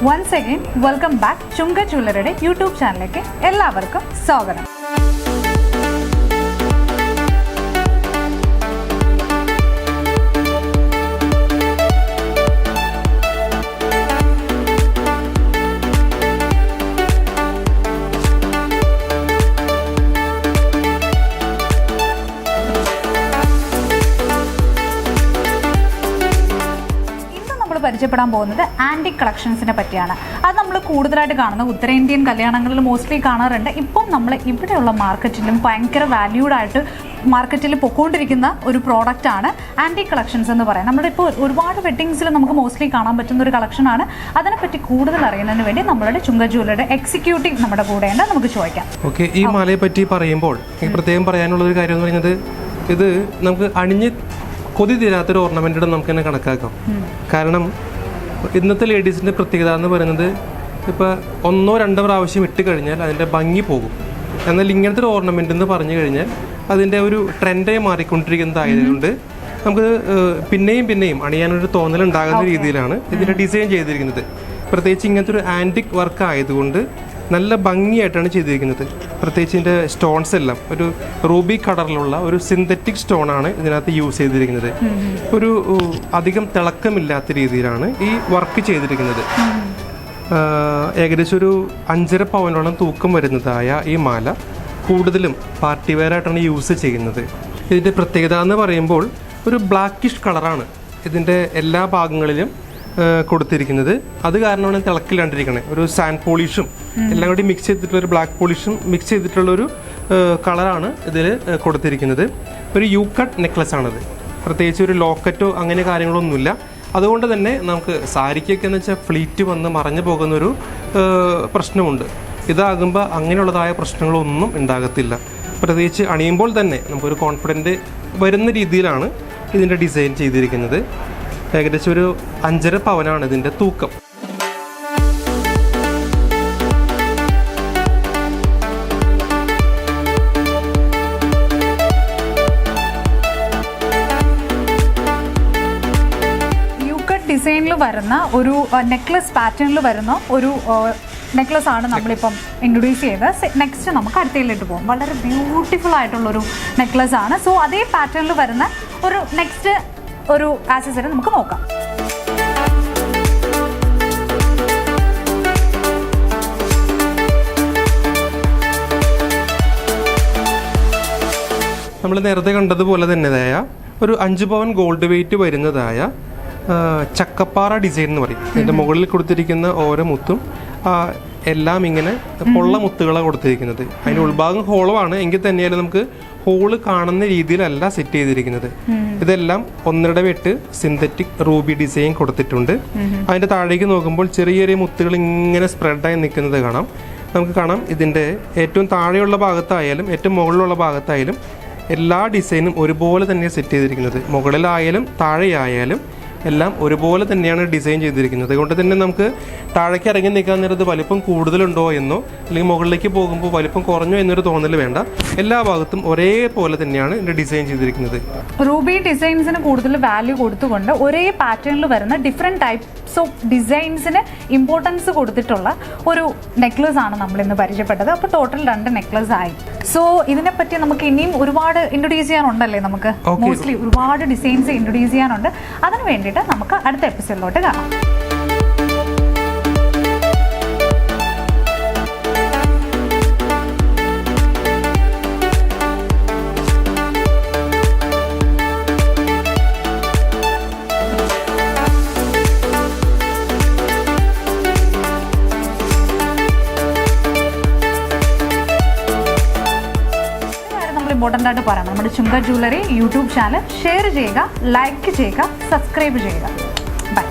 Once again, welcome back Chungath Jewelleryയുടെ YouTube ചാനലിലേക്ക് എല്ലാവർക്കും സ്വാഗതം. പരിചയപ്പെടാൻ പോകുന്നത് ആൻറ്റിക് കളക്ഷൻസിനെ പറ്റിയാണ്. അത് നമ്മൾ കൂടുതലായിട്ട് കാണുന്നത് ഉത്തരേന്ത്യൻ കല്യാണങ്ങളിൽ മോസ്റ്റ്ലി കാണാറുണ്ട്. ഇപ്പം നമ്മൾ ഇവിടെയുള്ള മാർക്കറ്റിലും ഭയങ്കര വാല്യൂഡ് ആയിട്ട് മാർക്കറ്റിൽ പൊക്കോണ്ടിരിക്കുന്ന ഒരു പ്രോഡക്റ്റാണ് ആൻറ്റിക് കളക്ഷൻസ് എന്ന് പറയുന്നത്. നമ്മുടെ ഇപ്പോൾ ഒരുപാട് വെഡ്ഡിങ്സിൽ നമുക്ക് മോസ്റ്റ്ലി കാണാൻ പറ്റുന്ന ഒരു കളക്ഷനാണ്. അതിനെപ്പറ്റി കൂടുതൽ അറിയുന്നതിന് വേണ്ടി നമ്മളുടെ ചുങ്കത്ത് ജ്വല്ലറിയുടെ എക്സിക്യൂട്ടീവ് നമ്മുടെ കൂടെയുണ്ട്. നമുക്ക് ചോദിക്കാം. ഓക്കെ, ഈ മാലയെ പറ്റി പറയുമ്പോൾ പ്രത്യേകം പറയാനുള്ളൊരു കാര്യം എന്ന് പറയുന്നത്, ഇത് നമുക്ക് അണിഞ്ഞ് കൊതി തീരാത്തൊരു ഓർണമെൻറ്റ് നമുക്ക് തന്നെ കണക്കാക്കാം. കാരണം ഇന്നത്തെ ലേഡീസിൻ്റെ പ്രത്യേകത എന്ന് പറയുന്നത്, ഇപ്പോൾ 1-2 പ്രാവശ്യം ഇട്ട് കഴിഞ്ഞാൽ അതിൻ്റെ ഭംഗി പോകും. എന്നാൽ ഇങ്ങനത്തെ ഒരു ഓർണമെൻ്റ് എന്ന് പറഞ്ഞു കഴിഞ്ഞാൽ അതിൻ്റെ ഒരു ട്രെൻഡായി മാറിക്കൊണ്ടിരിക്കുന്നതായതുകൊണ്ട് നമുക്ക് പിന്നെയും അണിയാനൊരു തോന്നലുണ്ടാകുന്ന രീതിയിലാണ് ഇതിൻ്റെ ഡിസൈൻ ചെയ്തിരിക്കുന്നത്. പ്രത്യേകിച്ച് ഇങ്ങനത്തെ ഒരു ആൻറ്റിക് വർക്ക് ആയതുകൊണ്ട് നല്ല ഭംഗിയായിട്ടാണ് ചെയ്തിരിക്കുന്നത്. പ്രത്യേകിച്ച് ഇതിൻ്റെ സ്റ്റോൺസ് എല്ലാം ഒരു റൂബി കളറിലുള്ള ഒരു സിന്തറ്റിക് സ്റ്റോണാണ് ഇതിനകത്ത് യൂസ് ചെയ്തിരിക്കുന്നത്. ഒരു അധികം തിളക്കമില്ലാത്ത രീതിയിലാണ് ഈ വർക്ക് ചെയ്തിരിക്കുന്നത്. ഏകദേശം ഒരു 5.5 പവനോളം തൂക്കം വരുന്നതായ ഈ മാല കൂടുതലും പാർട്ടി വെയർ ആയിട്ടാണ് യൂസ് ചെയ്യുന്നത്. ഇതിൻ്റെ പ്രത്യേകത എന്ന് പറയുമ്പോൾ ഒരു ബ്ലാക്കിഷ് കളറാണ് ഇതിൻ്റെ എല്ലാ ഭാഗങ്ങളിലും കൊടുത്തിരിക്കുന്നത്. അത് കാരണമാണ് തിളക്കില്ലാണ്ടിരിക്കണേ. ഒരു സാൻഡ് പോളിഷും എല്ലാം കൂടി മിക്സ് ചെയ്തിട്ടുള്ള ഒരു ബ്ലാക്ക് പോളിഷും മിക്സ് ചെയ്തിട്ടുള്ളൊരു കളറാണ് ഇതിൽ കൊടുത്തിരിക്കുന്നത്. ഒരു യു കട്ട് നെക്ലസ് ആണത്. പ്രത്യേകിച്ച് ഒരു ലോക്കറ്റോ അങ്ങനെ കാര്യങ്ങളൊന്നുമില്ല. അതുകൊണ്ട് തന്നെ നമുക്ക് സാരിക്കൊക്കെ എന്ന് വെച്ചാൽ ഫ്ലീറ്റ് വന്ന് മറഞ്ഞു പോകുന്നൊരു പ്രശ്നമുണ്ട്. ഇതാകുമ്പോൾ അങ്ങനെയുള്ളതായ പ്രശ്നങ്ങളൊന്നും ഉണ്ടാകത്തില്ല. പ്രത്യേകിച്ച് അണിയുമ്പോൾ തന്നെ നമുക്കൊരു കോൺഫിഡൻറ്റ് വരുന്ന രീതിയിലാണ് ഇതിൻ്റെ ഡിസൈൻ ചെയ്തിരിക്കുന്നത്. ഏകദേശം ഒരു 5.5 പവനാണ് ഇതിൻ്റെ തൂക്കം. ഡിസൈനിൽ വരുന്ന ഒരു നെക്ലസ് പാറ്റേണിൽ വരുന്ന ഒരു നെക്ലസ് ആണ് നമ്മളിപ്പം ഇൻട്രൊഡ്യൂസ് ചെയ്തത്. നെക്സ്റ്റ് നമുക്ക് അടുത്തയിലിട്ട് പോകും. വളരെ ബ്യൂട്ടിഫുൾ ആയിട്ടുള്ളൊരു നെക്ലസ് ആണ്. സോ അതേ പാറ്റേണിൽ വരുന്ന ഒരു നെക്സ്റ്റ് ഒരു ആക്സസറി നമുക്ക് നോക്കാം. നമ്മൾ നേരത്തെ കണ്ടതുപോലെ തന്നെതായ ഒരു 5 പവൻ ഗോൾഡ് വെയിറ്റ് വരുന്നതായ ചക്കപ്പാറ ഡിസൈൻ എന്ന് പറയും. ഇതിൻ്റെ മുകളിൽ കൊടുത്തിരിക്കുന്ന ഓരോ മുത്തും എല്ലാം ഇങ്ങനെ പൊള്ള മുത്തുകളാണ് കൊടുത്തിരിക്കുന്നത്. അതിൻ്റെ ഉൾഭാഗം ഹോളാണ് എങ്കിൽ തന്നെയാലും നമുക്ക് ഹോള് കാണുന്ന രീതിയിലല്ല സെറ്റ് ചെയ്തിരിക്കുന്നത്. ഇതെല്ലാം 1.5 വെട്ട് സിന്തറ്റിക് റൂബി ഡിസൈൻ കൊടുത്തിട്ടുണ്ട്. അതിൻ്റെ താഴേക്ക് നോക്കുമ്പോൾ ചെറിയ ചെറിയ മുത്തുകൾ ഇങ്ങനെ സ്പ്രെഡായി നിൽക്കുന്നത് കാണാം. നമുക്ക് കാണാം ഇതിൻ്റെ ഏറ്റവും താഴെയുള്ള ഭാഗത്തായാലും ഏറ്റവും മുകളിലുള്ള ഭാഗത്തായാലും എല്ലാ ഡിസൈനും ഒരുപോലെ തന്നെയാണ് സെറ്റ് ചെയ്തിരിക്കുന്നത്. മുകളിലായാലും താഴെയായാലും എല്ലാം ഒരുപോലെ തന്നെയാണ് ഡിസൈൻ ചെയ്തിരിക്കുന്നത്. അതുകൊണ്ട് തന്നെ നമുക്ക് താഴേക്ക് ഇറങ്ങി നിൽക്കാൻ നേരത്ത് വലിപ്പം കൂടുതലുണ്ടോ എന്നോ അല്ലെങ്കിൽ മുകളിലേക്ക് പോകുമ്പോൾ വലിപ്പം കുറഞ്ഞോ എന്നൊരു തോന്നൽ വേണ്ട. എല്ലാ ഭാഗത്തും ഒരേപോലെ തന്നെയാണ് ഇതിൻ്റെ ഡിസൈൻ ചെയ്തിരിക്കുന്നത്. റൂബി ഡിസൈൻസിന് കൂടുതൽ വാല്യൂ കൊടുത്തുകൊണ്ട് ഒരേ പാറ്റേണിൽ വരുന്ന ഡിഫറെൻറ്റ് ടൈപ്സ് ഓഫ് ഡിസൈൻസിന് ഇമ്പോർട്ടൻസ് കൊടുത്തിട്ടുള്ള ഒരു നെക്ലസ് ആണ് നമ്മളിന്ന് പരിചയപ്പെട്ടത്. അപ്പോൾ ടോട്ടൽ 2 നെക്ലസ് ആയി. സോ ഇതിനെപ്പറ്റി നമുക്ക് ഇനിയും ഒരുപാട് ഇൻട്രൊഡ്യൂസ് ചെയ്യാനുണ്ടല്ലേ? നമുക്ക് മോസ്റ്റ്ലി ഒരുപാട് ഡിസൈൻസ് ഇൻട്രൊഡ്യൂസ് ചെയ്യാനുണ്ട്. അതിന് വേണ്ടിയിട്ട് നമുക്ക് അടുത്ത എപ്പിസോഡിലോട്ട് കാണാം. ഇമ്പോർട്ടൻ്റ് ആയിട്ട് പറയണം, നമ്മുടെ ചുങ്കത്ത് ജ്വല്ലറി യൂട്യൂബ് ചാനൽ ഷെയർ ചെയ്യുക, ലൈക്ക് ചെയ്യുക, സബ്സ്ക്രൈബ് ചെയ്യുക. ബൈ.